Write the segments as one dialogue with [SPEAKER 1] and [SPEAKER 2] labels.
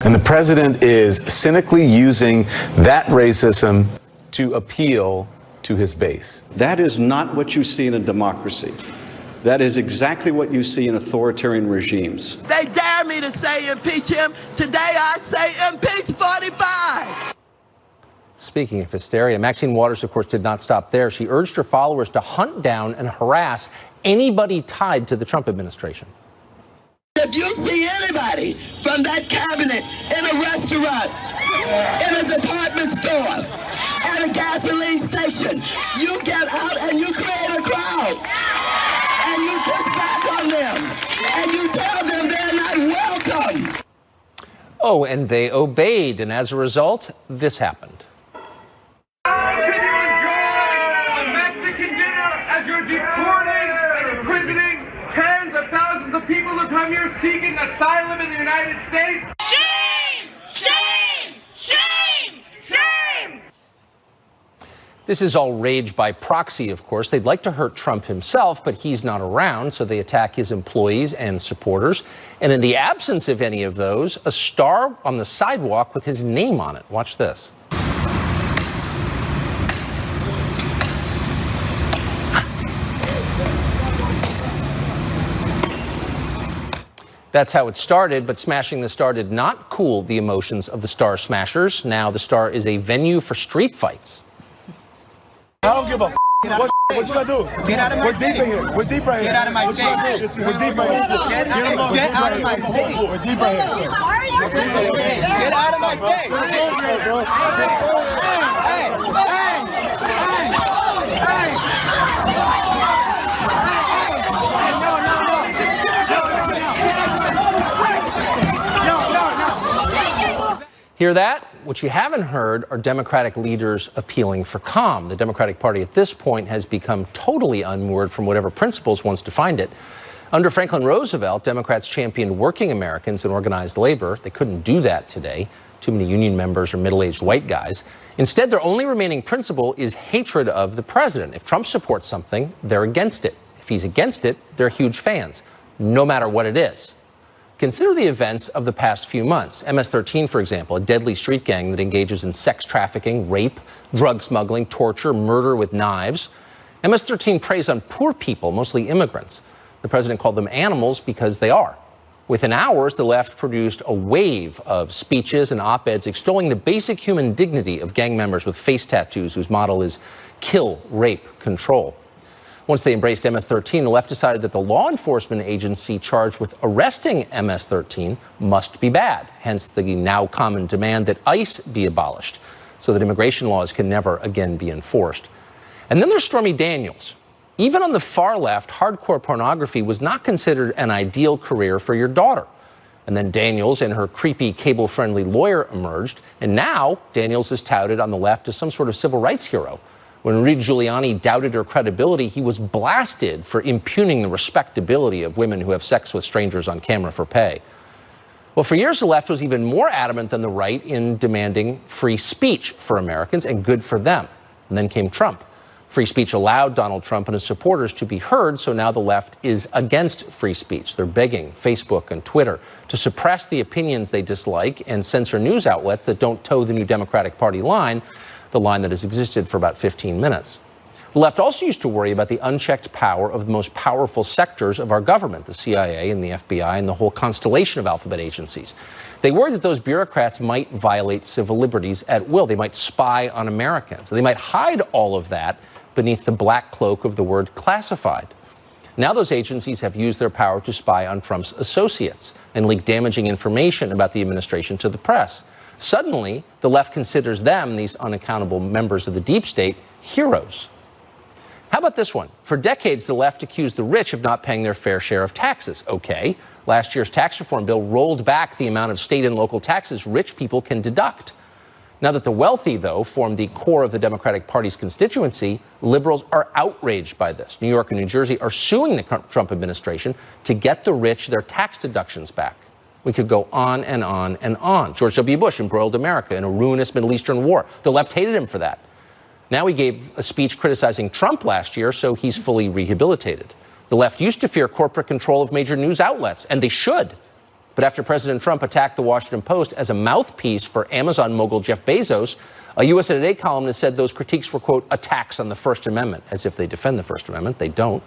[SPEAKER 1] And the president is cynically using that racism to appeal to his base.
[SPEAKER 2] That is not what you see in a democracy. That is exactly what you see in authoritarian regimes.
[SPEAKER 3] They dare me to say impeach him. Today I say impeach 45.
[SPEAKER 4] Speaking of hysteria, Maxine Waters, of course, did not stop there. She urged her followers to hunt down and harass anybody tied to the Trump administration.
[SPEAKER 3] If you see anybody from that cabinet in a restaurant, in a department store, at a gasoline station, you get out and you create a crowd. And you push back on them. And you tell them they're not welcome.
[SPEAKER 4] Oh, and they obeyed. And as a result, this happened.
[SPEAKER 5] How can you enjoy a Mexican dinner as you're deporting and imprisoning tens of thousands of people who come here seeking asylum in the United States?
[SPEAKER 6] Shame! Shame! Shame! Shame!
[SPEAKER 4] This is all rage by proxy, of course. They'd like to hurt Trump himself, but he's not around, so they attack his employees and supporters. And in the absence of any of those, a star on the sidewalk with his name on it. Watch this. That's how it started, but smashing the star did not cool the emotions of the Star Smashers. Now the Star is a venue for street fights.
[SPEAKER 7] I don't give a what you gonna do? Get out of my face. We're deep in here. We're deep right here. Get out of my face. We're deep right here. Get out of my face. We're deep right here. Get out of my face.
[SPEAKER 4] Hear that? What you haven't heard are Democratic leaders appealing for calm. The Democratic Party at this point has become totally unmoored from whatever principles once defined it. Under Franklin Roosevelt, Democrats championed working Americans and organized labor. They couldn't do that today. Too many union members are middle-aged white guys. Instead, their only remaining principle is hatred of the president. If Trump supports something, they're against it. If he's against it, they're huge fans, no matter what it is. Consider the events of the past few months. MS-13, for example, a deadly street gang that engages in sex trafficking, rape, drug smuggling, torture, murder with knives. MS-13 preys on poor people, mostly immigrants. The president called them animals because they are. Within hours, the left produced a wave of speeches and op-eds extolling the basic human dignity of gang members with face tattoos whose motto is kill, rape, control. Once they embraced MS-13, the left decided that the law enforcement agency charged with arresting MS-13 must be bad, hence the now common demand that ICE be abolished so that immigration laws can never again be enforced. And then there's Stormy Daniels. Even on the far left, hardcore pornography was not considered an ideal career for your daughter. And then Daniels and her creepy cable-friendly lawyer emerged, and now Daniels is touted on the left as some sort of civil rights hero. When Rudy Giuliani doubted her credibility, he was blasted for impugning the respectability of women who have sex with strangers on camera for pay. Well, for years, the left was even more adamant than the right in demanding free speech for Americans, and good for them. And then came Trump. Free speech allowed Donald Trump and his supporters to be heard, so now the left is against free speech. They're begging Facebook and Twitter to suppress the opinions they dislike and censor news outlets that don't toe the new Democratic Party line, the line that has existed for about 15 minutes. The left also used to worry about the unchecked power of the most powerful sectors of our government, the CIA and the FBI and the whole constellation of alphabet agencies. They worried that those bureaucrats might violate civil liberties at will. They might spy on Americans. They might hide all of that beneath the black cloak of the word classified. Now those agencies have used their power to spy on Trump's associates and leak damaging information about the administration to the press. Suddenly, the left considers them, these unaccountable members of the deep state, heroes. How about this one? For decades, the left accused the rich of not paying their fair share of taxes. Okay, last year's tax reform bill rolled back the amount of state and local taxes rich people can deduct. Now that the wealthy, though, form the core of the Democratic Party's constituency, liberals are outraged by this. New York and New Jersey are suing the Trump administration to get the rich their tax deductions back. We could go on and on and on. George W. Bush embroiled America in a ruinous Middle Eastern war. The left hated him for that. Now he gave a speech criticizing Trump last year, so he's fully rehabilitated. The left used to fear corporate control of major news outlets, and they should. But after President Trump attacked the Washington Post as a mouthpiece for Amazon mogul Jeff Bezos, a USA Today columnist said those critiques were, quote, attacks on the First Amendment, as if they defend the First Amendment. They don't.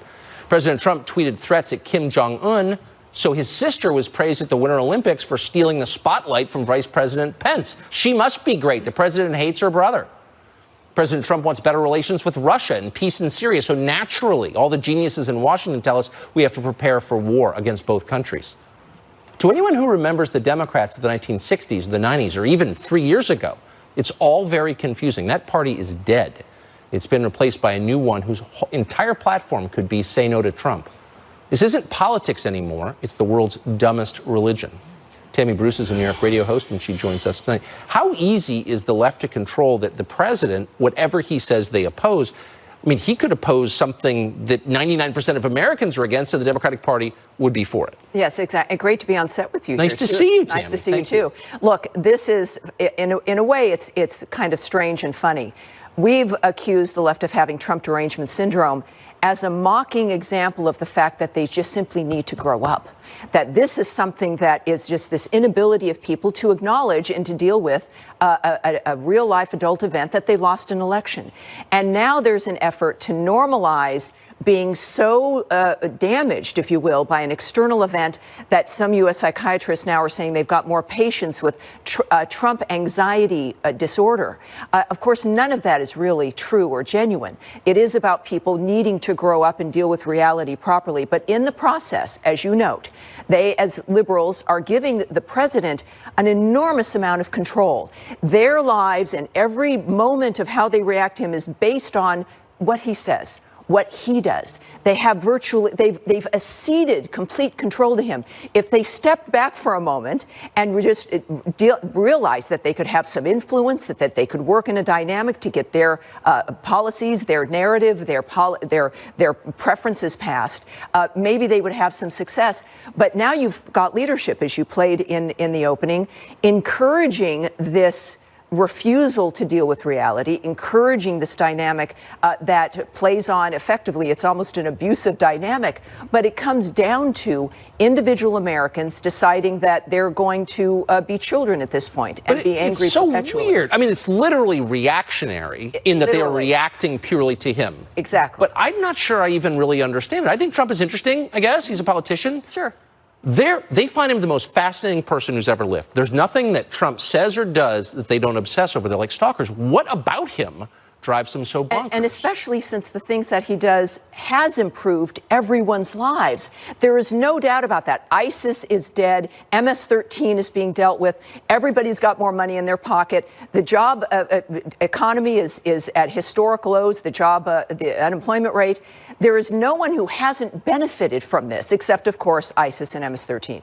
[SPEAKER 4] President Trump tweeted threats at Kim Jong-un, so his sister was praised at the Winter Olympics for stealing the spotlight from Vice President Pence. She must be great. The president hates her brother. President Trump wants better relations with Russia and peace in Syria, so naturally, all the geniuses in Washington tell us we have to prepare for war against both countries. To anyone who remembers the Democrats of the 1960s, the 90s, or even 3 years ago, it's all very confusing. That party is dead. It's been replaced by a new one whose entire platform could be say no to Trump. This isn't politics anymore. It's the world's dumbest religion. Tammy Bruce is a New York radio host, and she joins us tonight. How easy is the left to control that the president, whatever he says they oppose, I mean, he could oppose something that 99% of Americans are against, and the Democratic Party would be for it.
[SPEAKER 8] Yes, exactly. Great to be on set with you.
[SPEAKER 4] Nice to see you, Tammy.
[SPEAKER 8] Nice to see you, too. Look, this is, in a way, it's kind of strange and funny. We've accused the left of having Trump derangement syndrome as a mocking example of the fact that they just simply need to grow up. That this is something that is just this inability of people to acknowledge and to deal with a real-life adult event that they lost an election. And now there's an effort to normalize being so damaged, if you will, by an external event that some U.S. psychiatrists now are saying they've got more patients with Trump anxiety disorder. Of course, none of that is really true or genuine. It is about people needing to grow up and deal with reality properly. But in the process, as you note, they, as liberals, are giving the president an enormous amount of control. Their lives and every moment of how they react to him is based on what he says, what he does. They have they've ceded complete control to him. If they stepped back for a moment and just realized that they could have some influence, that they could work in a dynamic to get their policies, their narrative, their preferences passed, maybe they would have some success. But now you've got leadership, as you played in the opening, encouraging this refusal to deal with reality, encouraging this dynamic that plays on effectively. It's almost an abusive dynamic, but it comes down to individual Americans deciding that they're going to be children at this point and be angry perpetually.
[SPEAKER 4] It's so weird. I mean, it's literally reactionary in that they are reacting purely to him.
[SPEAKER 8] Exactly.
[SPEAKER 4] But I'm not sure I even really understand it. I think Trump is interesting, I guess. He's a politician.
[SPEAKER 8] Sure.
[SPEAKER 4] They find him the most fascinating person who's ever lived. There's nothing that Trump says or does that they don't obsess over. They're like stalkers. What about him drives them so bonkers?
[SPEAKER 8] And especially since the things that he does has improved everyone's lives. There is no doubt about that. ISIS is dead. MS-13 is being dealt with. Everybody's got more money in their pocket. The job economy is at historical lows. The unemployment rate. There is no one who hasn't benefited from this, except, of course, ISIS and MS-13.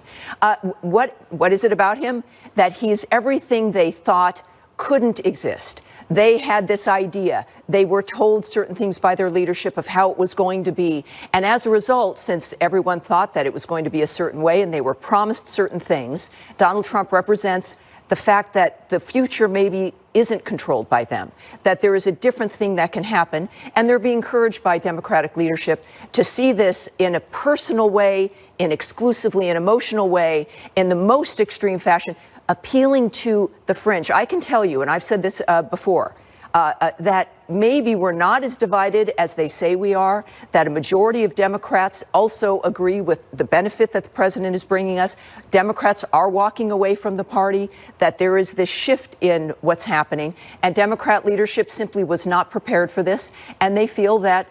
[SPEAKER 8] What is it about him? That he's everything they thought couldn't exist. They had this idea. They were told certain things by their leadership of how it was going to be. And as a result, since everyone thought that it was going to be a certain way and they were promised certain things, Donald Trump represents the fact that the future maybe isn't controlled by them, that there is a different thing that can happen, and they're being encouraged by Democratic leadership to see this in a personal way, in exclusively an emotional way, in the most extreme fashion, appealing to the fringe. I can tell you, and I've said this before, that maybe we're not as divided as they say we are, that a majority of Democrats also agree with the benefit that the president is bringing us. Democrats are walking away from the party, that there is this shift in what's happening, and Democrat leadership simply was not prepared for this, and they feel that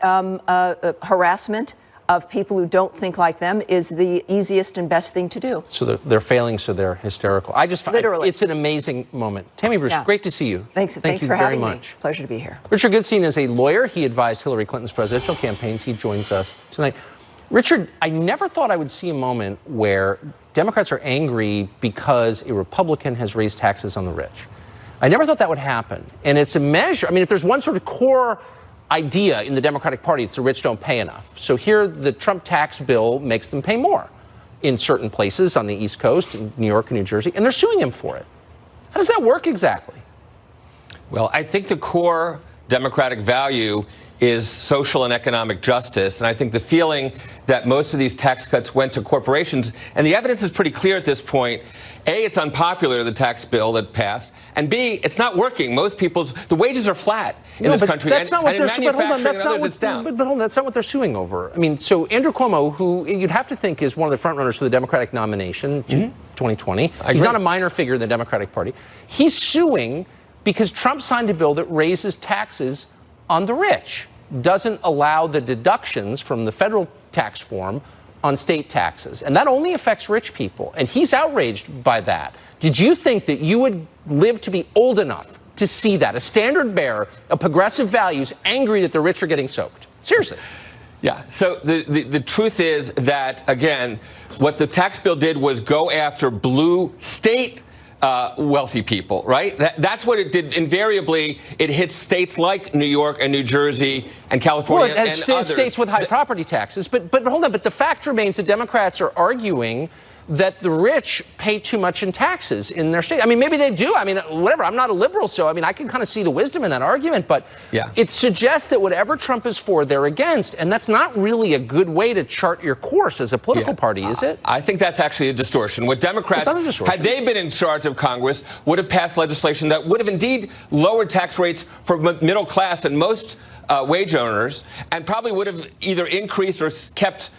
[SPEAKER 8] harassment of people who don't think like them is the easiest and best thing to do.
[SPEAKER 4] So they're failing, so they're hysterical. I just find it's an amazing moment. Tammy Bruce, great to see you.
[SPEAKER 8] Thanks
[SPEAKER 4] you
[SPEAKER 8] for having
[SPEAKER 4] very
[SPEAKER 8] me.
[SPEAKER 4] much.
[SPEAKER 8] Pleasure to be here.
[SPEAKER 4] Richard Goodstein is a lawyer. He advised Hillary Clinton's presidential campaigns. He joins us tonight. Richard, I never thought I would see a moment where Democrats are angry because a Republican has raised taxes on the rich. I never thought that would happen. And it's a measure. I mean, if there's one sort of core idea in the Democratic Party, it's the rich don't pay enough. So here, the Trump tax bill makes them pay more in certain places on the East Coast, in New York and New Jersey, and they're suing him for it. How does that work exactly?
[SPEAKER 9] Well, I think the core Democratic value is social and economic justice. And I think the feeling that most of these tax cuts went to corporations, and the evidence is pretty clear at this point. A, it's unpopular, the tax bill that passed, and B, it's not working. Most the wages are flat in this country.
[SPEAKER 4] That's not what
[SPEAKER 9] and in
[SPEAKER 4] they're
[SPEAKER 9] manufacturing and others, it's down.
[SPEAKER 4] But hold on, that's not what they're suing over. I mean, so Andrew Cuomo, who you'd have to think is one of the frontrunners for the Democratic nomination to 2020, he's not a minor figure in the Democratic Party. He's suing because Trump signed a bill that raises taxes on the rich, doesn't allow the deductions from the federal tax form on state taxes. And that only affects rich people. And he's outraged by that. Did you think that you would live to be old enough to see that? A standard bearer of progressive values angry that the rich are getting soaked? Seriously.
[SPEAKER 9] Yeah. So the truth is that, again, what the tax bill did was go after blue state wealthy people, right? That's what it did. Invariably, it hits states like New York and New Jersey and California
[SPEAKER 4] and others. States with high property taxes. But hold on. But the fact remains that Democrats are arguing that the rich pay too much in taxes in their state. I mean, maybe they do. I mean, whatever. I'm not a liberal, so I mean, I can kind of see the wisdom in that argument. But it suggests that whatever Trump is for, they're against. And that's not really a good way to chart your course as a political party, is it?
[SPEAKER 9] I think that's actually a distortion. What Democrats, had they been in charge of Congress, would have passed legislation that would have indeed lowered tax rates for middle class and most wage earners, and probably would have either increased or kept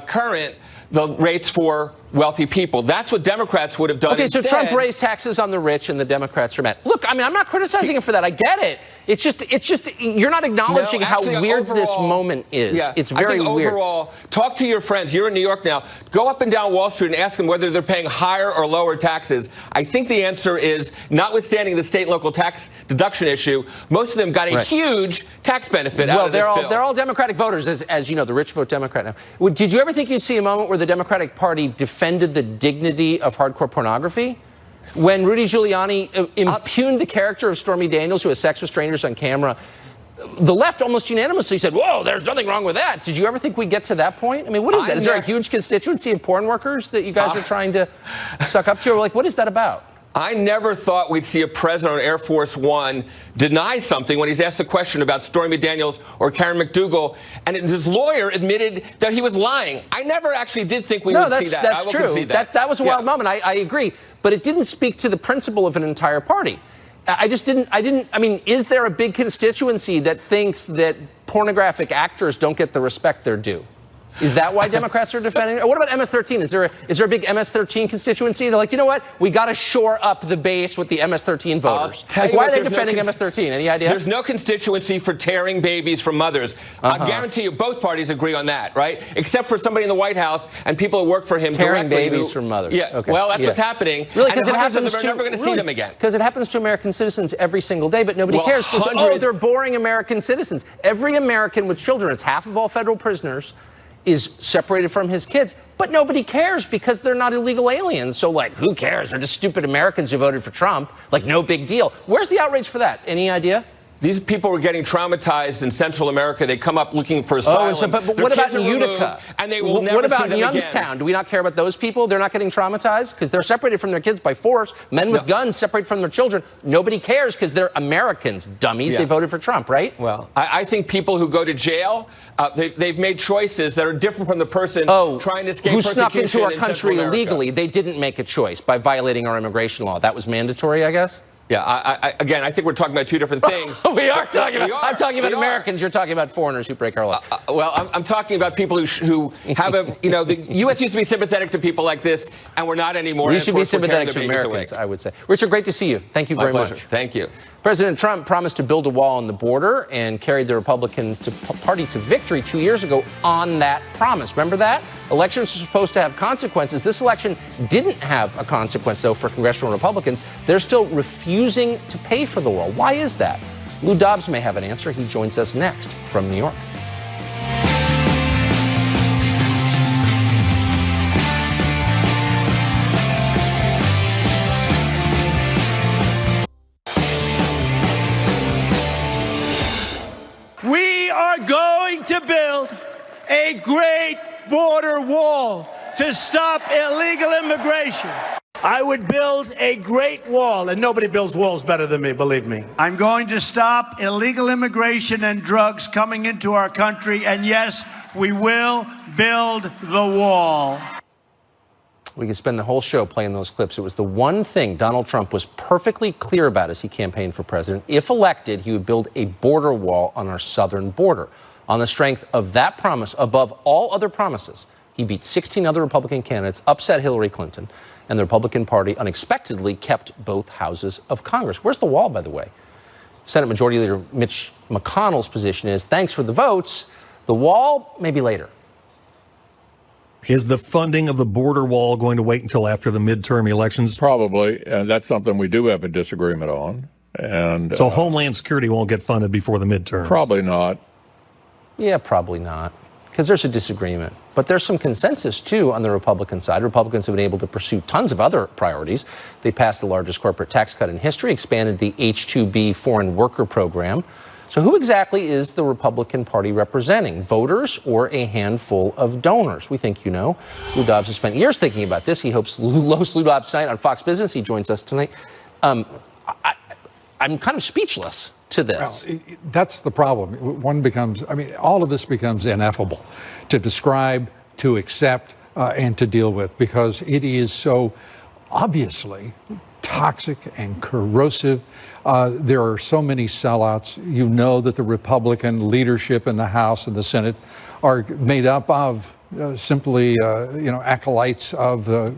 [SPEAKER 9] current the rates for wealthy people. That's what Democrats would have done.
[SPEAKER 4] Okay,
[SPEAKER 9] instead.
[SPEAKER 4] so Trump raised taxes on the rich and the Democrats are mad. Look, I mean, I'm not criticizing him for that. I get it. It's just you're not acknowledging how weird this moment is.
[SPEAKER 9] Yeah,
[SPEAKER 4] it's very
[SPEAKER 9] I think
[SPEAKER 4] weird.
[SPEAKER 9] Overall, talk to your friends. You're in New York now. Go up and down Wall Street and ask them whether they're paying higher or lower taxes. I think the answer is, notwithstanding the state and local tax deduction issue, most of them got a huge tax benefit out of this bill.
[SPEAKER 4] They're all Democratic voters, as you know. The rich vote Democrat now. Did you ever think you'd see a moment where the Democratic Party defended the dignity of hardcore pornography? When Rudy Giuliani impugned the character of Stormy Daniels, who has sex with strangers on camera, the left almost unanimously said, whoa, there's nothing wrong with that. Did you ever think we'd get to that point? I mean, what is that? Is there a huge constituency of porn workers that you guys are trying to suck up to? Or like, what is that about?
[SPEAKER 9] I never thought we'd see a president on Air Force One deny something when he's asked the question about Stormy Daniels or Karen McDougal, and his lawyer admitted that he was lying. I never actually did think we would see that.
[SPEAKER 4] That's true. That was a wild moment. I agree. But it didn't speak to the principle of an entire party. I mean, is there a big constituency that thinks that pornographic actors don't get the respect they're due? Is that why Democrats are defending it? Or what about MS-13? Is there a big MS-13 constituency? They're like, you know what? We got to shore up the base with the MS-13 voters. Like, why are they defending MS-13? Any idea?
[SPEAKER 9] There's no constituency for tearing babies from mothers. I guarantee you both parties agree on that, right? Except for somebody in the White House and people who work for him
[SPEAKER 4] tearing
[SPEAKER 9] directly.
[SPEAKER 4] babies from mothers.
[SPEAKER 9] Yeah, okay. Well, that's what's happening.
[SPEAKER 4] Really,
[SPEAKER 9] because
[SPEAKER 4] it happens
[SPEAKER 9] we're never going to see them again.
[SPEAKER 4] Because it happens to American citizens every single day, but nobody cares. Oh, they're boring American citizens. Every American with children, it's half of all federal prisoners, is separated from his kids, but nobody cares because they're not illegal aliens. So, like, who cares? They're just stupid Americans who voted for Trump. Like, no big deal. Where's the outrage for that? Any idea?
[SPEAKER 9] These people were getting traumatized in Central America. They come up looking for asylum.
[SPEAKER 4] But what about in Utica?
[SPEAKER 9] And they will never
[SPEAKER 4] What about
[SPEAKER 9] see them
[SPEAKER 4] Youngstown?
[SPEAKER 9] again.
[SPEAKER 4] Do we not care about those people? They're not getting traumatized because they're separated from their kids by force. Men with guns separate from their children. Nobody cares because they're Americans, dummies. They voted for Trump, right?
[SPEAKER 9] Well, I think people who go to jail, they've made choices that are different from the person trying to escape
[SPEAKER 4] who
[SPEAKER 9] persecution
[SPEAKER 4] snuck into our
[SPEAKER 9] in
[SPEAKER 4] country
[SPEAKER 9] Central America.
[SPEAKER 4] illegally. They didn't make a choice by violating our immigration law. That was mandatory, I guess?
[SPEAKER 9] Yeah, again, I think we're talking about two different things.
[SPEAKER 4] We are talking about. I'm talking about Americans. You're talking about foreigners who break our laws.
[SPEAKER 9] Well, I'm talking about people who have a, the U.S. used to be sympathetic to people like this, and we're not anymore.
[SPEAKER 4] We should be sympathetic to Americans, I would say. Richard, great to see you. Thank you very much.
[SPEAKER 9] Thank you.
[SPEAKER 4] President Trump promised to build a wall on the border and carried the Republican Party to victory 2 years ago on that promise. Remember that? Elections are supposed to have consequences. This election didn't have a consequence, though, for congressional Republicans. They're still refusing to pay for the wall. Why is that? Lou Dobbs may have an answer. He joins us next from New York.
[SPEAKER 7] We are going to build a great border wall to stop illegal immigration. I would build a great wall, and nobody builds walls better than me, believe me. I'm going to stop illegal immigration and drugs coming into our country, and yes, we will build the wall.
[SPEAKER 4] We could spend the whole show playing those clips. It was the one thing Donald Trump was perfectly clear about as he campaigned for president. If elected, he would build a border wall on our southern border. On the strength of that promise, above all other promises, he beat 16 other Republican candidates, upset Hillary Clinton, and the Republican Party unexpectedly kept both houses of Congress. Where's the wall, by the way? Senate Majority Leader Mitch McConnell's position is, thanks for the votes, the wall, maybe later.
[SPEAKER 10] Is the funding of the border wall going to wait until after the midterm elections?
[SPEAKER 11] Probably, and that's something we do have a disagreement on. And
[SPEAKER 10] so Homeland Security won't get funded before the midterms?
[SPEAKER 11] Probably not.
[SPEAKER 4] Yeah, probably not, because there's a disagreement. But there's some consensus, too, on the Republican side. Republicans have been able to pursue tons of other priorities. They passed the largest corporate tax cut in history, expanded the H-2B foreign worker program. So who exactly is the Republican Party representing? Voters or a handful of donors? We think you know. Lou Dobbs has spent years thinking about this. He hopes Lou Dobbs tonight on Fox Business. He joins us tonight. I'm kind of speechless to this.
[SPEAKER 12] Well, that's the problem. All of this becomes ineffable to describe, to accept, and to deal with, because it is so obviously toxic and corrosive. There are so many sellouts. You know that the Republican leadership in the House and the Senate are made up of simply, acolytes of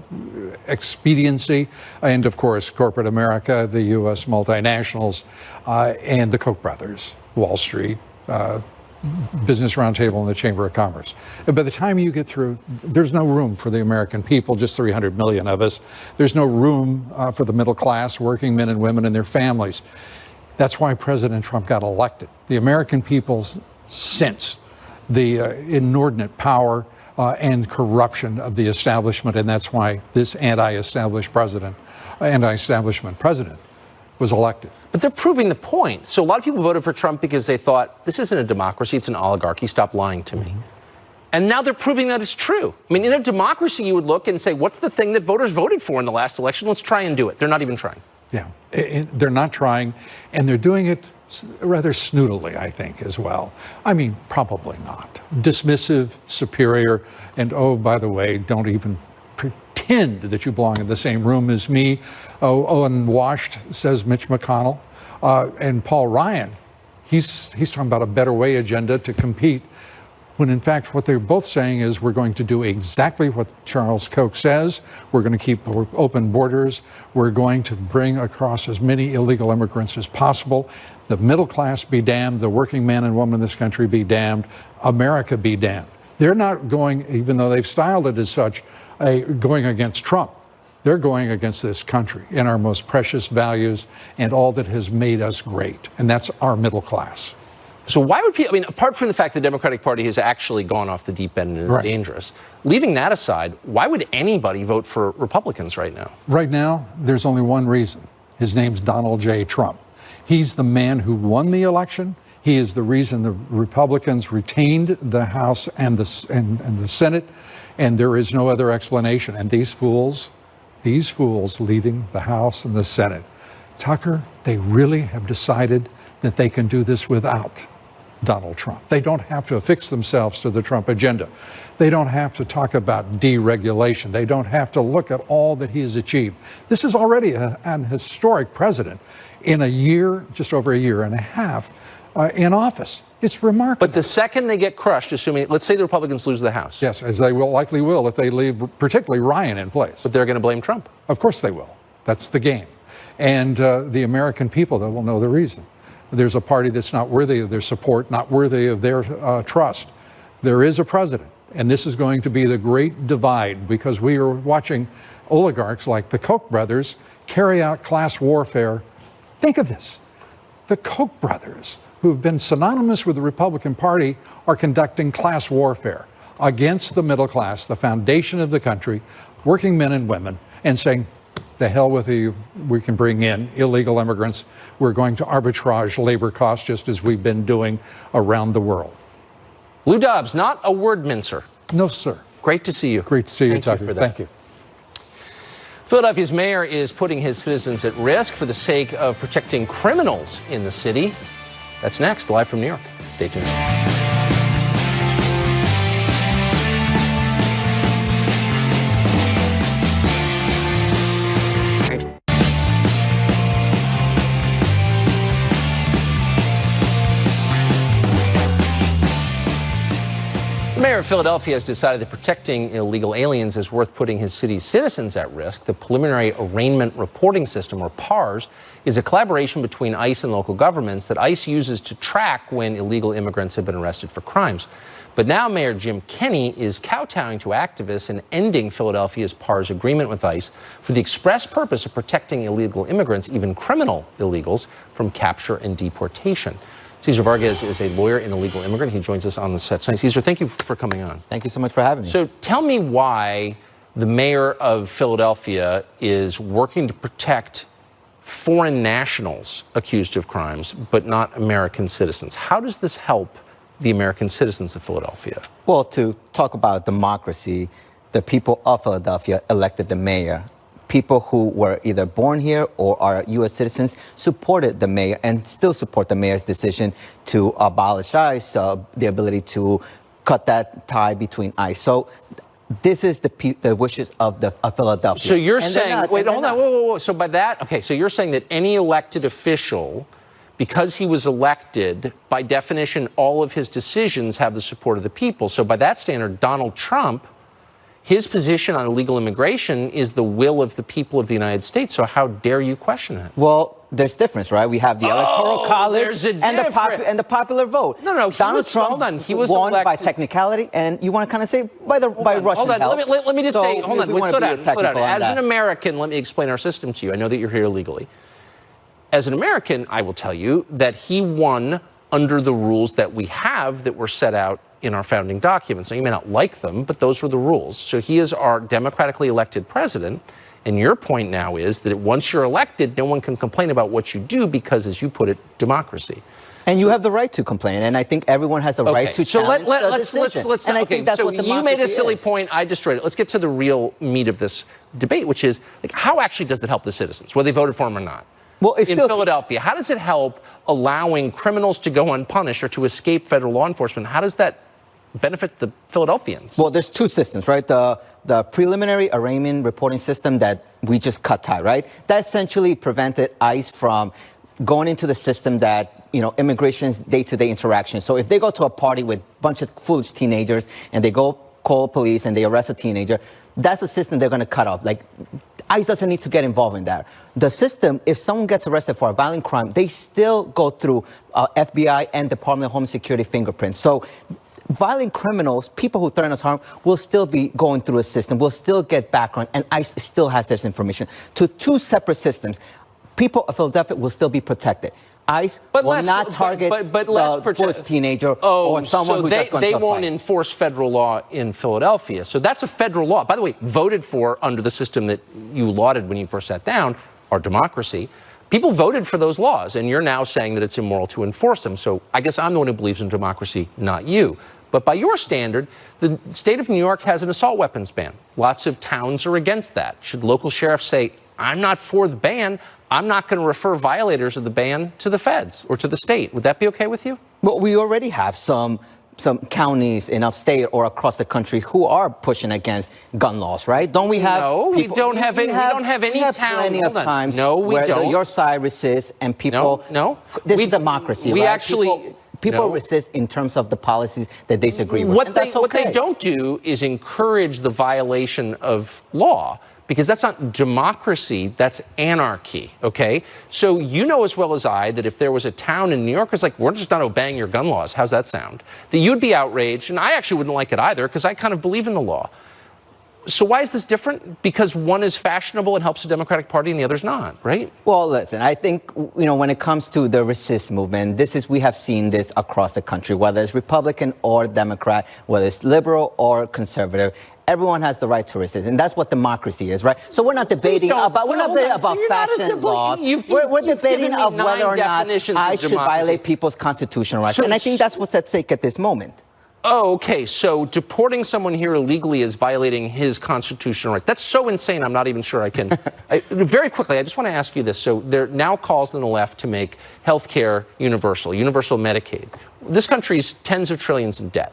[SPEAKER 12] expediency, and of course, corporate America, the U.S. multinationals, and the Koch brothers, Wall Street, Business Roundtable, and the Chamber of Commerce. And by the time you get through, there's no room for the American people, just 300 million of us. There's no room for the middle class, working men and women and their families. That's why President Trump got elected. The American people sensed the inordinate power and corruption of the establishment, and that's why this anti-establishment president was elected.
[SPEAKER 4] But they're proving the point. So a lot of people voted for Trump because they thought, this isn't a democracy, it's an oligarchy, stop lying to me. And now they're proving that it's true. I mean, in a democracy, you would look and say, what's the thing that voters voted for in the last election? Let's try and do it. They're not even trying.
[SPEAKER 12] Yeah, they're not trying, and they're doing it rather snootily, I think, as well. I mean, probably not. Dismissive, superior, and oh, by the way, don't even pretend that you belong in the same room as me. Oh, unwashed, says Mitch McConnell. And Paul Ryan, he's talking about a better way agenda to compete, when in fact what they're both saying is we're going to do exactly what Charles Koch says. We're going to keep open borders. We're going to bring across as many illegal immigrants as possible. The middle class be damned. The working man and woman in this country be damned. America be damned. They're not going, even though they've styled it as such, going against Trump. They're going against this country and our most precious values and all that has made us great. And that's our middle class.
[SPEAKER 4] So why would people, apart from the fact the Democratic Party has actually gone off the deep end and is dangerous, leaving that aside, why would anybody vote for Republicans right now?
[SPEAKER 12] Right now, there's only one reason. His name's Donald J. Trump. He's the man who won the election. He is the reason the Republicans retained the House and the Senate, and there is no other explanation. And these fools leading the House and the Senate, Tucker, they really have decided that they can do this without Donald Trump. They don't have to affix themselves to the Trump agenda. They don't have to talk about deregulation. They don't have to look at all that he has achieved. This is already an historic president in a year, just over a year and a half in office. It's remarkable.
[SPEAKER 4] But the second they get crushed, assuming, let's say the Republicans lose the House.
[SPEAKER 12] Yes, as they likely will if they leave, particularly Ryan in place.
[SPEAKER 4] But they're going to blame Trump.
[SPEAKER 12] Of course they will. That's the game. And the American people, that will know the reason. There's a party that's not worthy of their support, not worthy of their trust. There is a president, and this is going to be the great divide, because we are watching oligarchs like the Koch brothers carry out class warfare. Think of this. The Koch brothers, who have been synonymous with the Republican Party, are conducting class warfare against the middle class, the foundation of the country, working men and women, and saying, the hell with you, we can bring in illegal immigrants. We're going to arbitrage labor costs just as we've been doing around the world.
[SPEAKER 4] Lou Dobbs, not a word mincer.
[SPEAKER 12] No, sir.
[SPEAKER 4] Great to see you.
[SPEAKER 12] Great to see you, Tucker.
[SPEAKER 4] Thank you for that.
[SPEAKER 12] Thank you.
[SPEAKER 4] Philadelphia's mayor is putting his citizens at risk for the sake of protecting criminals in the city. That's next, live from New York. Stay tuned. The mayor of Philadelphia has decided that protecting illegal aliens is worth putting his city's citizens at risk. The Preliminary Arraignment Reporting System, or PARS, is a collaboration between ICE and local governments that ICE uses to track when illegal immigrants have been arrested for crimes. But now Mayor Jim Kenney is kowtowing to activists and ending Philadelphia's PARS agreement with ICE for the express purpose of protecting illegal immigrants, even criminal illegals, from capture and deportation. Cesar Vargas is a lawyer and a legal immigrant. He joins us on the set tonight. Cesar, thank you for coming on.
[SPEAKER 13] Thank you so much for having me.
[SPEAKER 4] So tell me why the mayor of Philadelphia is working to protect foreign nationals accused of crimes, but not American citizens. How does this help the American citizens of Philadelphia?
[SPEAKER 13] Well, to talk about democracy, the people of Philadelphia elected the mayor. People who were either born here or are U.S. citizens supported the mayor and still support the mayor's decision to abolish ICE, the ability to cut that tie between ICE. So this is the wishes of Philadelphia.
[SPEAKER 4] So you're saying, wait, hold on, whoa. So by that, okay, so you're saying that any elected official, because he was elected, by definition, all of his decisions have the support of the people. So by that standard, Donald Trump, his position on illegal immigration is the will of the people of the United States. So how dare you question it?
[SPEAKER 13] Well, there's difference, right? We have the Electoral College and the popular vote.
[SPEAKER 4] No,
[SPEAKER 13] Donald Trump won by technicality, and you want to kind of say by Russian help.
[SPEAKER 4] Let me just say, hold on, slow down. As
[SPEAKER 13] an
[SPEAKER 4] American, let me explain our system to you. I know that you're here illegally. As an American, I will tell you that he won under the rules that we have that were set out in our founding documents. Now, you may not like them, but those were the rules. So he is our democratically elected president. And your point now is that once you're elected, no one can complain about what you do because, as you put it, democracy.
[SPEAKER 13] And you have the right to complain, and I think everyone has the right to challenge the decision.
[SPEAKER 4] And I think that's what democracy is. You made a silly point. I destroyed it. Let's get to the real meat of this debate, which is, like, how actually does it help the citizens, whether they voted for him or not?
[SPEAKER 13] Well,
[SPEAKER 4] in Philadelphia, how does it help allowing criminals to go unpunished or to escape federal law enforcement? How does that benefit the Philadelphians?
[SPEAKER 13] Well, there's two systems, right? The preliminary arraignment reporting system that we just cut tie, right? That essentially prevented ICE from going into the system that, immigration's day-to-day interaction. So if they go to a party with a bunch of foolish teenagers and they go call police and they arrest a teenager, that's a system they're going to cut off. Like, ICE doesn't need to get involved in that. The system, if someone gets arrested for a violent crime, they still go through FBI and Department of Homeland Security fingerprints. So violent criminals, people who threaten us harm, will still be going through a system, will still get background, and ICE still has this information. To two separate systems, people of Philadelphia will still be protected. ICE will not target the foolish teenager or someone who's just going to fight.
[SPEAKER 4] They won't enforce federal law in Philadelphia. So that's a federal law. By the way, voted for under the system that you lauded when you first sat down, our democracy. People voted for those laws, and you're now saying that it's immoral to enforce them. So I guess I'm the one who believes in democracy, not you. But by your standard, the state of New York has an assault weapons ban. Lots of towns are against that. Should local sheriffs say, I'm not for the ban, I'm not going to refer violators of the ban to the feds or to the state? Would that be okay with you?
[SPEAKER 13] Well, we already have some counties in upstate or across the country who are pushing against gun laws, right? Don't we have?
[SPEAKER 4] No, we don't have any. We don't have any town.
[SPEAKER 13] Plenty of times.
[SPEAKER 4] No, we
[SPEAKER 13] where
[SPEAKER 4] don't.
[SPEAKER 13] Your side resists and people.
[SPEAKER 4] No.
[SPEAKER 13] This is democracy.
[SPEAKER 4] We
[SPEAKER 13] right?
[SPEAKER 4] actually.
[SPEAKER 13] People resist in terms of the policies that they disagree with.
[SPEAKER 4] What they don't do is encourage the violation of law, because that's not democracy, that's anarchy, okay? So you know as well as I that if there was a town in New York that's like, we're just not obeying your gun laws, how's that sound? That you'd be outraged, and I actually wouldn't like it either, because I kind of believe in the law. So why is this different? Because one is fashionable and helps the Democratic Party and the other's not, right?
[SPEAKER 13] Well, listen, I think, when it comes to the resist movement, we have seen this across the country, whether it's Republican or Democrat, whether it's liberal or conservative. Everyone has the right to resist, and that's what democracy is, right? So we're not debating about fashion laws. We're debating of whether or not I should violate people's constitutional rights, and I think that's what's at stake at this moment.
[SPEAKER 4] Oh, okay. So deporting someone here illegally is violating his constitutional right. That's so insane. I'm not even sure I can. Very quickly, I just want to ask you this. So there are now calls on the left to make health care universal Medicaid. This country's tens of trillions in debt.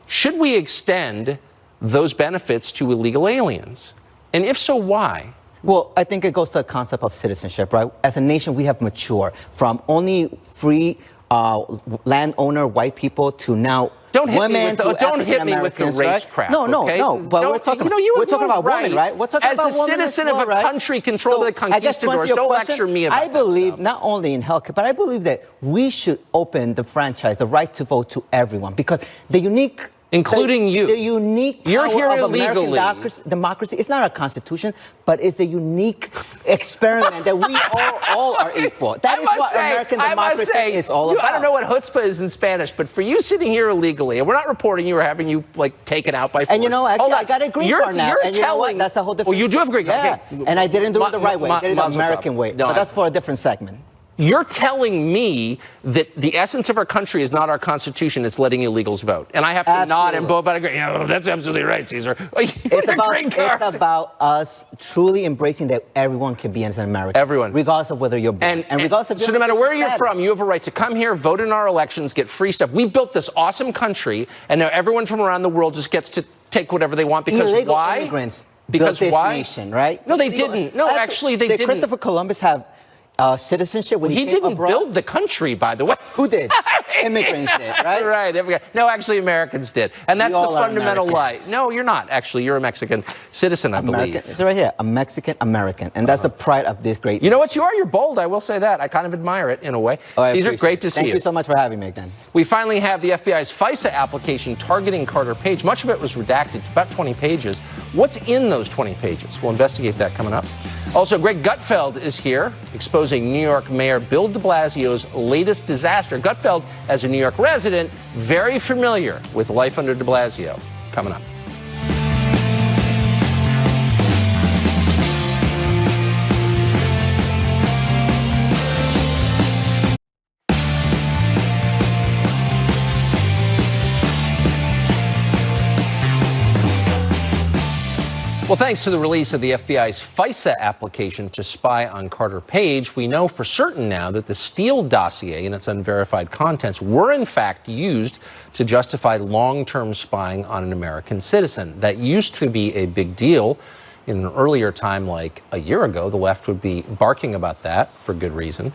[SPEAKER 4] Should we extend those benefits to illegal aliens? And if so, why?
[SPEAKER 13] Well, I think it goes to the concept of citizenship, right? As a nation, we have matured from only free landowner white people to now
[SPEAKER 4] don't hit
[SPEAKER 13] women
[SPEAKER 4] me with the,
[SPEAKER 13] to
[SPEAKER 4] don't hit me with the race
[SPEAKER 13] right?
[SPEAKER 4] crap.
[SPEAKER 13] No.
[SPEAKER 4] But
[SPEAKER 13] But we're talking about women, right? We're talking
[SPEAKER 4] as
[SPEAKER 13] about
[SPEAKER 4] a citizen of a country controlled by the conquistadors. Don't lecture me about
[SPEAKER 13] I believe
[SPEAKER 4] that
[SPEAKER 13] not only in healthcare, but I believe that we should open the franchise, the right to vote, to everyone, because the unique.
[SPEAKER 4] Including you.
[SPEAKER 13] The unique power
[SPEAKER 4] You're here
[SPEAKER 13] of
[SPEAKER 4] illegally.
[SPEAKER 13] American democracy. It's not a constitution, but it's the unique experiment that we all are equal. That is what American democracy is all about.
[SPEAKER 4] I don't know what chutzpah is in Spanish, but for you sitting here illegally, and we're not reporting you or having you like taken out by force.
[SPEAKER 13] And you know, actually, I got a green card now. And you know what? That's a whole different.
[SPEAKER 4] Well, you do have a green card.
[SPEAKER 13] Yeah.
[SPEAKER 4] Okay.
[SPEAKER 13] And I didn't do it the right way. I did it the American way.
[SPEAKER 4] No,
[SPEAKER 13] but that's for a different segment.
[SPEAKER 4] You're telling me that the essence of our country is not our Constitution, it's letting illegals vote. And I have to nod and both agree. Yeah, that's absolutely right, Caesar.
[SPEAKER 13] It's about us truly embracing that everyone can be an American.
[SPEAKER 4] Everyone.
[SPEAKER 13] Regardless of whether you're born. And regardless of your
[SPEAKER 4] so no matter where you're
[SPEAKER 13] status.
[SPEAKER 4] from, you have a right to come here, vote in our elections, get free stuff. We built this awesome country, and now everyone from around the world just gets to take whatever they want. Because
[SPEAKER 13] illegal
[SPEAKER 4] why?
[SPEAKER 13] Immigrants
[SPEAKER 4] because
[SPEAKER 13] built this
[SPEAKER 4] why?
[SPEAKER 13] nation, right?
[SPEAKER 4] No, they didn't. No, actually, they didn't.
[SPEAKER 13] Did Christopher Columbus have citizenship when he came
[SPEAKER 4] didn't
[SPEAKER 13] abroad?
[SPEAKER 4] build the country, by the way.
[SPEAKER 13] Who did? Immigrants did, right?
[SPEAKER 4] Right. No, actually, Americans did. And that's the fundamental lie.
[SPEAKER 13] Americans.
[SPEAKER 4] No, you're not. Actually, you're a Mexican citizen, I believe.
[SPEAKER 13] It's right here, a Mexican American. And that's the pride of this great.
[SPEAKER 4] You know what you are? You're bold. I will say that. I kind of admire it in a way.
[SPEAKER 13] Oh,
[SPEAKER 4] Caesar, great to see you.
[SPEAKER 13] Thank you so much for having me again.
[SPEAKER 4] We finally have the FBI's FISA application targeting Carter Page. Much of it was redacted. It's about 20 pages. What's in those 20 pages? We'll investigate that coming up. Also, Greg Gutfeld is here, exposing New York Mayor Bill de Blasio's latest disaster. Gutfeld, as a New York resident, very familiar with life under de Blasio. Coming up. Well, thanks to the release of the FBI's FISA application to spy on Carter Page, we know for certain now that the Steele dossier and its unverified contents were in fact used to justify long-term spying on an American citizen. That used to be a big deal. In an earlier time, like a year ago, the left would be barking about that for good reason.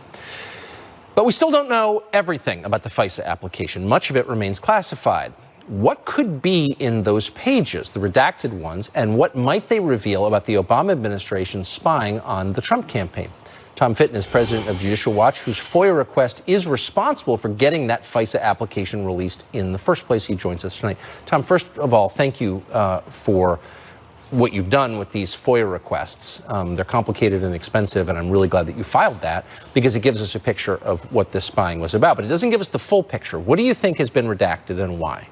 [SPEAKER 4] But we still don't know everything about the FISA application. Much of it remains classified. What could be in those pages, the redacted ones, and what might they reveal about the Obama administration spying on the Trump campaign? Tom Fitton is president of Judicial Watch, whose FOIA request is responsible for getting that FISA application released in the first place. He joins us tonight. Tom, first of all, thank you for what you've done with these FOIA requests. They're complicated and expensive, and I'm really glad that you filed that because it gives us a picture of what this spying was about. But it doesn't give us the full picture. What do you think has been redacted and why?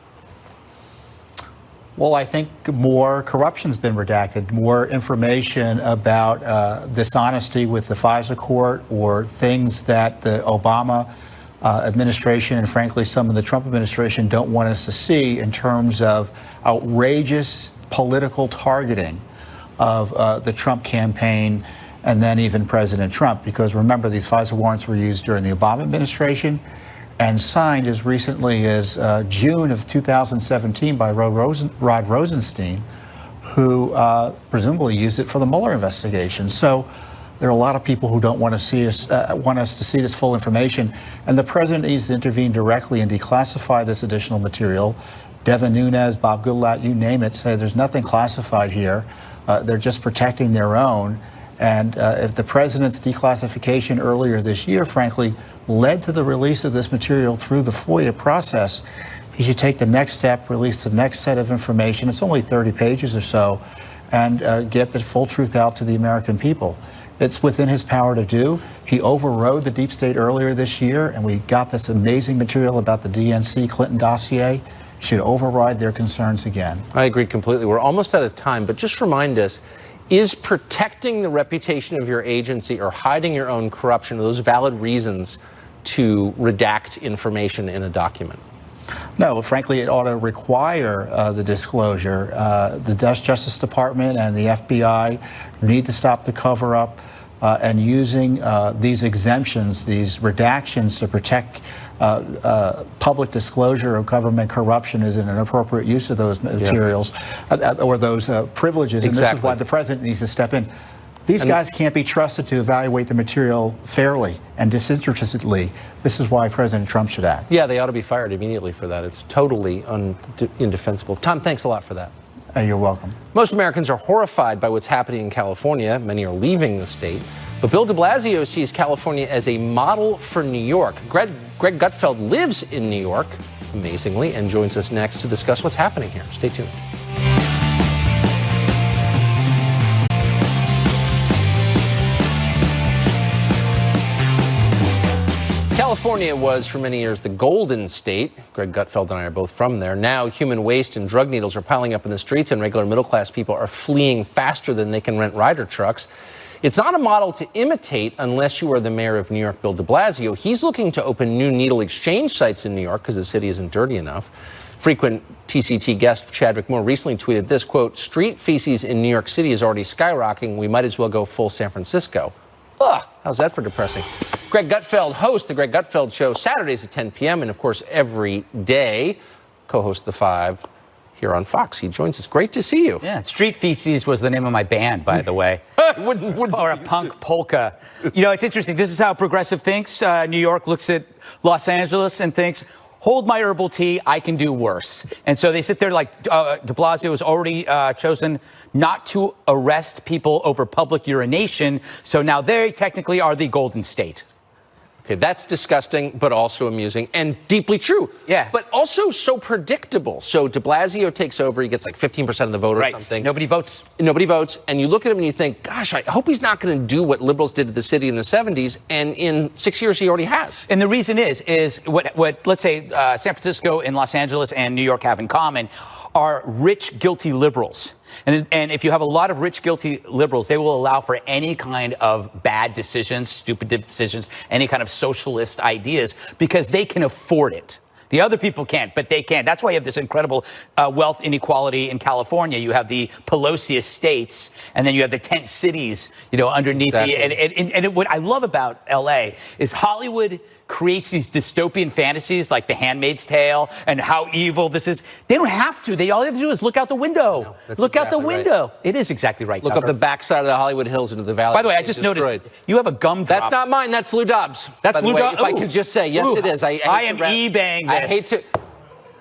[SPEAKER 14] Well, I think more corruption's been redacted, more information about dishonesty with the FISA court or things that the Obama administration and frankly some of the Trump administration don't want us to see in terms of outrageous political targeting of the Trump campaign and then even President Trump. Because remember, these FISA warrants were used during the Obama administration and signed as recently as June of 2017 by Rod Rosenstein, who presumably used it for the Mueller investigation. So there are a lot of people who don't want to see us to see this full information, and the president needs to intervene directly and declassify this additional material. Devin Nunes, Bob Goodlatte, you name it, say there's nothing classified here. They're just protecting their own. And if the president's declassification earlier this year, frankly, led to the release of this material through the FOIA process, he should take the next step, release the next set of information. It's only 30 pages or so, and get the full truth out to the American people. It's within his power to do. He overrode the deep state earlier this year, and we got this amazing material about the DNC Clinton dossier. He should override their concerns again.
[SPEAKER 4] I agree completely. We're almost out of time, but just remind us, is protecting the reputation of your agency or hiding your own corruption, are those valid reasons to redact information in a document?
[SPEAKER 14] No, frankly, it ought to require the disclosure. The Justice Department and the FBI need to stop the cover-up and using these exemptions, these redactions to protect public disclosure of government corruption is an inappropriate use of those materials or those privileges. And this is why the president needs to step in. These guys can't be trusted to evaluate the material fairly and disinterestedly. This is why President Trump should act.
[SPEAKER 4] Yeah, they ought to be fired immediately for that. It's totally indefensible. Tom, thanks a lot for that.
[SPEAKER 14] You're welcome.
[SPEAKER 4] Most Americans are horrified by what's happening in California. Many are leaving the state. But Bill de Blasio sees California as a model for New York. Greg Gutfeld lives in New York, amazingly, and joins us next to discuss what's happening here. Stay tuned. California was for many years the Golden State. Greg Gutfeld and I are both from there. Now human waste and drug needles are piling up in the streets, and regular middle-class people are fleeing faster than they can rent Ryder trucks. It's not a model to imitate unless you are the mayor of New York, Bill de Blasio. He's looking to open new needle exchange sites in New York because the city isn't dirty enough. Frequent TCT guest Chadwick Moore recently tweeted this, quote, "Street feces in New York City is already skyrocketing. We might as well go full San Francisco." Ugh, how's that for depressing? Greg Gutfeld hosts The Greg Gutfeld Show Saturdays at 10 p.m. and, of course, every day, co-host The Five here on Fox. He joins us. Great to see you.
[SPEAKER 15] Yeah, Street Feces was the name of my band, by the way. Or a punk polka. You know, it's interesting. This is how progressive thinks. New York looks at Los Angeles and thinks, hold my herbal tea, I can do worse. And so they sit there like de Blasio has already chosen not to arrest people over public urination. So now they technically are the Golden State.
[SPEAKER 4] Okay, that's disgusting, but also amusing and deeply true.
[SPEAKER 15] Yeah.
[SPEAKER 4] But also so predictable. So de Blasio takes over. He gets like 15% of the vote or something.
[SPEAKER 15] Nobody votes.
[SPEAKER 4] Nobody votes. And you look at him and you think, gosh, I hope he's not going to do what liberals did to the city in the 70s. And in 6 years, he already has.
[SPEAKER 15] And the reason is what let's say San Francisco and Los Angeles and New York have in common are rich, guilty liberals. And if you have a lot of rich, guilty liberals, they will allow for any kind of bad decisions, stupid decisions, any kind of socialist ideas, because they can afford it. The other people can't, but they can. That's why you have this incredible wealth inequality in California. You have the Pelosi estates, and then you have the tent cities, you know, underneath. What I love about L.A. is Hollywood creates these dystopian fantasies like The Handmaid's Tale and how evil this is. They don't have to. All they have to do is look out the window. Look out the window. Right. It is exactly right.
[SPEAKER 4] Look up the backside of the Hollywood Hills into the valley.
[SPEAKER 15] By the way, I just noticed you have a gum drop.
[SPEAKER 4] That's not mine. That's Lou Dobbs.
[SPEAKER 15] That's Lou Dobbs.
[SPEAKER 4] If I could just say, yes, it is.
[SPEAKER 15] I am eBaying this.
[SPEAKER 4] I hate to.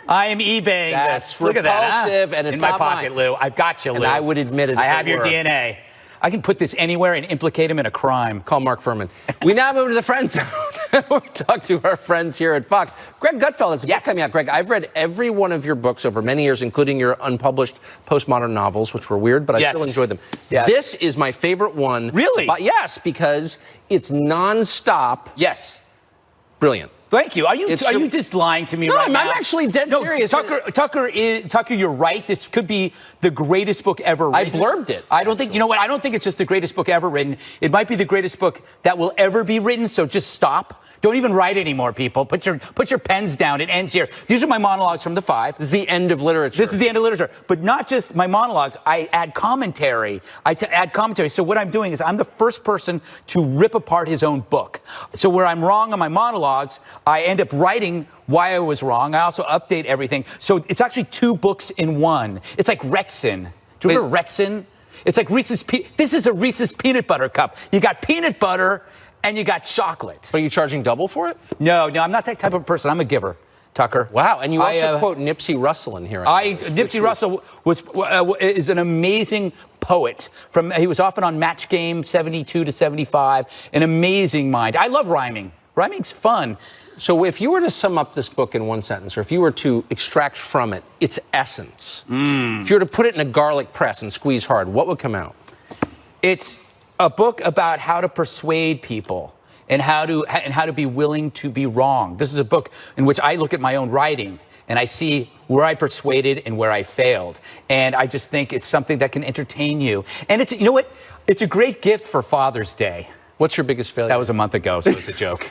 [SPEAKER 15] I am eBaying
[SPEAKER 4] That's
[SPEAKER 15] this. Look at that.
[SPEAKER 4] Repulsive, and it's
[SPEAKER 15] in
[SPEAKER 4] not
[SPEAKER 15] my pocket,
[SPEAKER 4] mine.
[SPEAKER 15] Lou. I've got you, Lou.
[SPEAKER 4] And I would admit it.
[SPEAKER 15] I have your DNA. I can put this anywhere and implicate him in a crime.
[SPEAKER 4] Call Mark Furman. We now move to the Friends Zone. We talk to our friends here at Fox. Greg Gutfeld has a book coming out. Greg, I've read every one of your books over many years, including your unpublished postmodern novels, which were weird, but I still enjoyed them.
[SPEAKER 15] Yes.
[SPEAKER 4] This is my favorite one.
[SPEAKER 15] Really?
[SPEAKER 4] Yes, because it's nonstop.
[SPEAKER 15] Yes.
[SPEAKER 4] Brilliant.
[SPEAKER 15] Thank you. Are you just lying to me right now?
[SPEAKER 4] No, I'm actually dead serious.
[SPEAKER 15] Tucker, you're right. This could be the greatest book ever written.
[SPEAKER 4] I blurbed it.
[SPEAKER 15] I don't think, you know what? I don't think it's just the greatest book ever written. It might be the greatest book that will ever be written, so just stop. Don't even write anymore, people. Put your pens down. It ends here. These are my monologues from the Five.
[SPEAKER 4] This is the end of literature.
[SPEAKER 15] This is the end of literature. But not just my monologues. I add commentary. Add commentary. So what I'm doing is I'm the first person to rip apart his own book. So where I'm wrong on my monologues, I end up writing why I was wrong. I also update everything. So it's actually two books in one. It's like Rexin. Do you remember Rexin? It's like Reese's. This is a Reese's peanut butter cup. You got peanut butter and you got chocolate.
[SPEAKER 4] Are you charging double for it?
[SPEAKER 15] No, I'm not that type of person. I'm a giver, Tucker.
[SPEAKER 4] Wow, and you also quote Nipsey Russell in here.
[SPEAKER 15] Nipsey Russell is an amazing poet. He was often on Match Game 72 to 75. An amazing mind. I love rhyming. Rhyming's fun.
[SPEAKER 4] So if you were to sum up this book in one sentence, or if you were to extract from it its essence, if you were to put it in a garlic press and squeeze hard, what would come out?
[SPEAKER 15] It's a book about how to persuade people and how to be willing to be wrong. This is a book in which I look at my own writing and I see where I persuaded and where I failed. And I just think it's something that can entertain you. And you know what? It's a great gift for Father's Day.
[SPEAKER 4] What's your biggest failure?
[SPEAKER 15] That was a month ago, so it's a joke.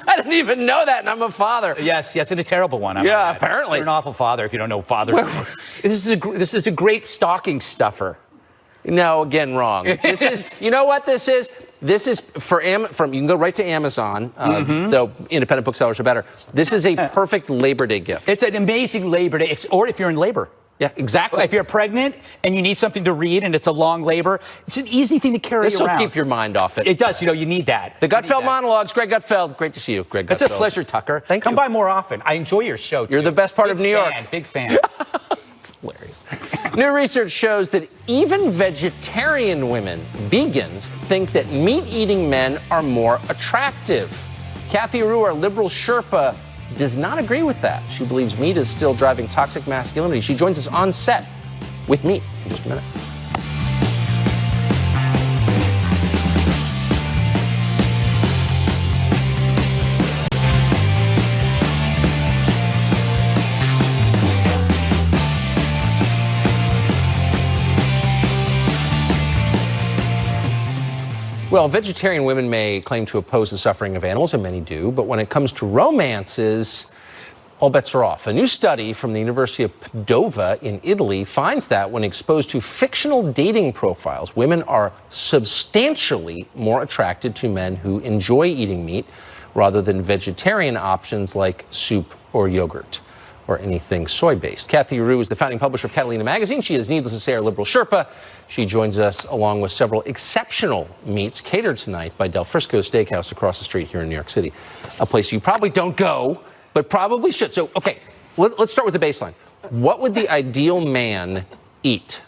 [SPEAKER 4] I didn't even know that, and I'm a father.
[SPEAKER 15] Yes, and a terrible one.
[SPEAKER 4] Yeah, apparently.
[SPEAKER 15] You're an awful father if you don't know father. This is a great stocking stuffer.
[SPEAKER 4] No, again, wrong. This is, you know what this is? This is from you can go right to Amazon, though independent booksellers are better. This is a perfect Labor Day gift.
[SPEAKER 15] It's an amazing Labor Day, or if you're in labor.
[SPEAKER 4] Yeah, exactly.
[SPEAKER 15] If you're pregnant and you need something to read and it's a long labor, it's an easy thing to carry around.
[SPEAKER 4] This will keep your mind off it.
[SPEAKER 15] It does. You need that.
[SPEAKER 4] The Gutfeld monologues. Greg Gutfeld. Great to see you, Greg Gutfeld.
[SPEAKER 15] It's a pleasure, Tucker. Come by more often. I enjoy your show, too.
[SPEAKER 4] You're the best part of New York.
[SPEAKER 15] Big fan.
[SPEAKER 4] It's hilarious. New research shows that even vegetarian women, vegans, think that meat-eating men are more attractive. Kathy Rue, our liberal Sherpa, does not agree with that. She believes meat is still driving toxic masculinity. She joins us on set with meat in just a minute. Well, vegetarian women may claim to oppose the suffering of animals, and many do, but when it comes to romances, all bets are off. A new study from the University of Padova in Italy finds that when exposed to fictional dating profiles, women are substantially more attracted to men who enjoy eating meat rather than vegetarian options like soup or yogurt or anything soy-based. Kathy Rue is the founding publisher of Catalina Magazine. She is, needless to say, our liberal Sherpa. She joins us along with several exceptional meats catered tonight by Del Frisco Steakhouse across the street here in New York City, a place you probably don't go, but probably should. So, okay, let's start with the baseline. What would the ideal man eat?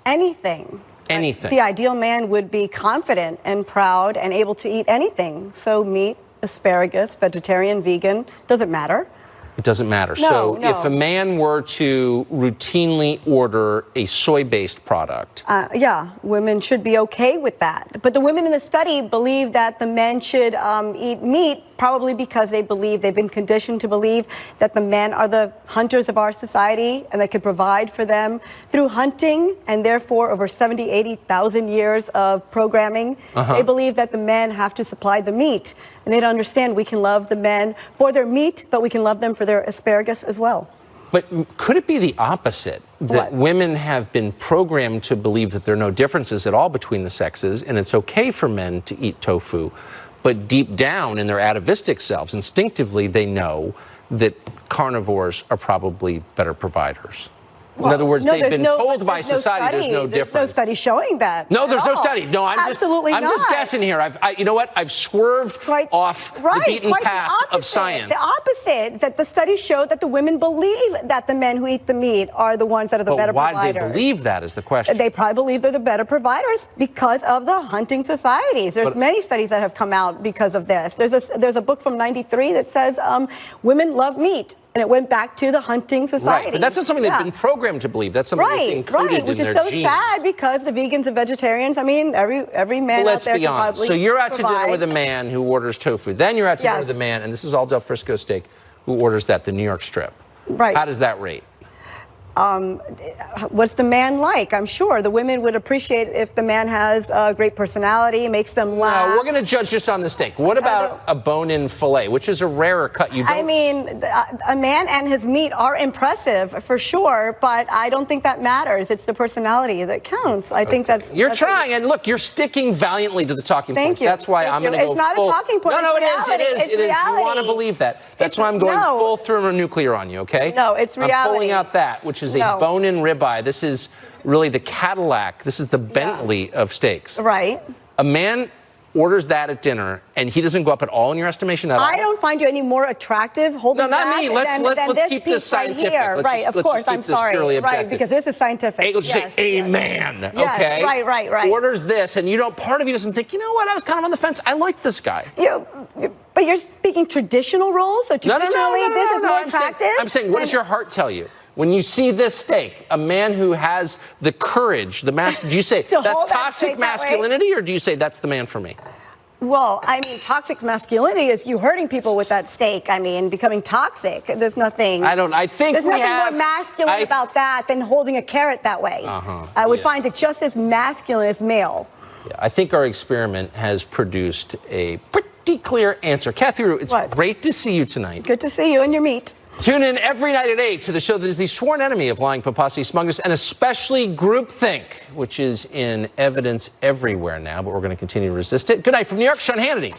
[SPEAKER 16] Anything.
[SPEAKER 4] Anything.
[SPEAKER 16] The ideal man would be confident and proud and able to eat anything. So meat, asparagus, vegetarian, vegan, doesn't matter.
[SPEAKER 4] It doesn't matter.
[SPEAKER 16] No, no.
[SPEAKER 4] If a man were to routinely order a soy-based product.
[SPEAKER 16] Yeah, women should be okay with that. But the women in the study believe that the men should eat meat, probably because they've been conditioned to believe that the men are the hunters of our society and they could provide for them through hunting, and therefore over 70, 80,000 years of programming, they believe that the men have to supply the meat. And they don't understand we can love the men for their meat, but we can love them for their asparagus as well.
[SPEAKER 4] But could it be the opposite? That women have been programmed to believe that there are no differences at all between the sexes, and it's okay for men to eat tofu, but deep down in their atavistic selves, instinctively they know that carnivores are probably better providers? In other words, they've been told by society there's no difference.
[SPEAKER 16] There's no study showing that.
[SPEAKER 4] No, there's no study. No, I'm just guessing here. You know what? I've swerved off the beaten path of science.
[SPEAKER 16] The opposite, that the study showed that the women believe that the men who eat the meat are the ones that are the better providers.
[SPEAKER 4] Why do they believe that is the question.
[SPEAKER 16] They probably believe they're the better providers because of the hunting societies. There's many studies that have come out because of this. There's a book from '93 that says women love meat. And it went back to the hunting society.
[SPEAKER 4] Right, but that's not something they've been programmed to believe. That's something that's included in their genes.
[SPEAKER 16] Which is so sad because the vegans and vegetarians, I mean, every man out there can probably
[SPEAKER 4] So you're out to dinner with a man who orders tofu. Then you're out to dinner with a man, and this is all Del Frisco steak, who orders that, the New York strip.
[SPEAKER 16] Right.
[SPEAKER 4] How does that rate?
[SPEAKER 16] What's the man like? I'm sure the women would appreciate if the man has a great personality, makes them laugh.
[SPEAKER 4] No, we're going to judge just on the steak. What about a bone-in fillet, which is a rarer cut?
[SPEAKER 16] I mean, a man and his meat are impressive for sure, but I don't think that matters. It's the personality that counts. I think that's.
[SPEAKER 4] You're trying, and look, you're sticking valiantly to the talking point.
[SPEAKER 16] Thank you.
[SPEAKER 4] That's why I'm going to go full.
[SPEAKER 16] It's not a talking point.
[SPEAKER 4] No, it is. It is. You want to believe that. That's why I'm going full thermonuclear on you. Okay?
[SPEAKER 16] No, it's reality.
[SPEAKER 4] I'm pulling out that, which is a bone-in ribeye. This is really the Cadillac. This is the Bentley of steaks.
[SPEAKER 16] Right.
[SPEAKER 4] A man orders that at dinner, and he doesn't go up at all in your estimation at all?
[SPEAKER 16] I don't find you any more attractive holding
[SPEAKER 4] No, not me. Let's keep this scientific.
[SPEAKER 16] Right, of course. I'm sorry. Right, because this is scientific.
[SPEAKER 4] Let's say a man, okay?
[SPEAKER 16] Right.
[SPEAKER 4] Orders this, and part of you doesn't think, you know what, I was kind of on the fence. I like this guy.
[SPEAKER 16] But you're speaking traditional roles? So traditionally, this is more attractive?
[SPEAKER 4] I'm saying, what does your heart tell you? When you see this steak, a man who has the courage, do you say that's toxic masculinity, or do you say that's the man for me?
[SPEAKER 16] Well, I mean, toxic masculinity is you hurting people with that steak. I mean, becoming toxic. There's nothing.
[SPEAKER 4] I think
[SPEAKER 16] there's nothing more masculine about that than holding a carrot that way. I would find it just as masculine as male.
[SPEAKER 4] Yeah, I think our experiment has produced a pretty pretty clear answer. Kathy Rue, it's great to see you tonight.
[SPEAKER 16] Good to see you and your meat.
[SPEAKER 4] Tune in every night at 8 to the show that is the sworn enemy of lying, papacy, smugness, and especially groupthink, which is in evidence everywhere now, but we're going to continue to resist it. Good night from New York, Sean Hannity.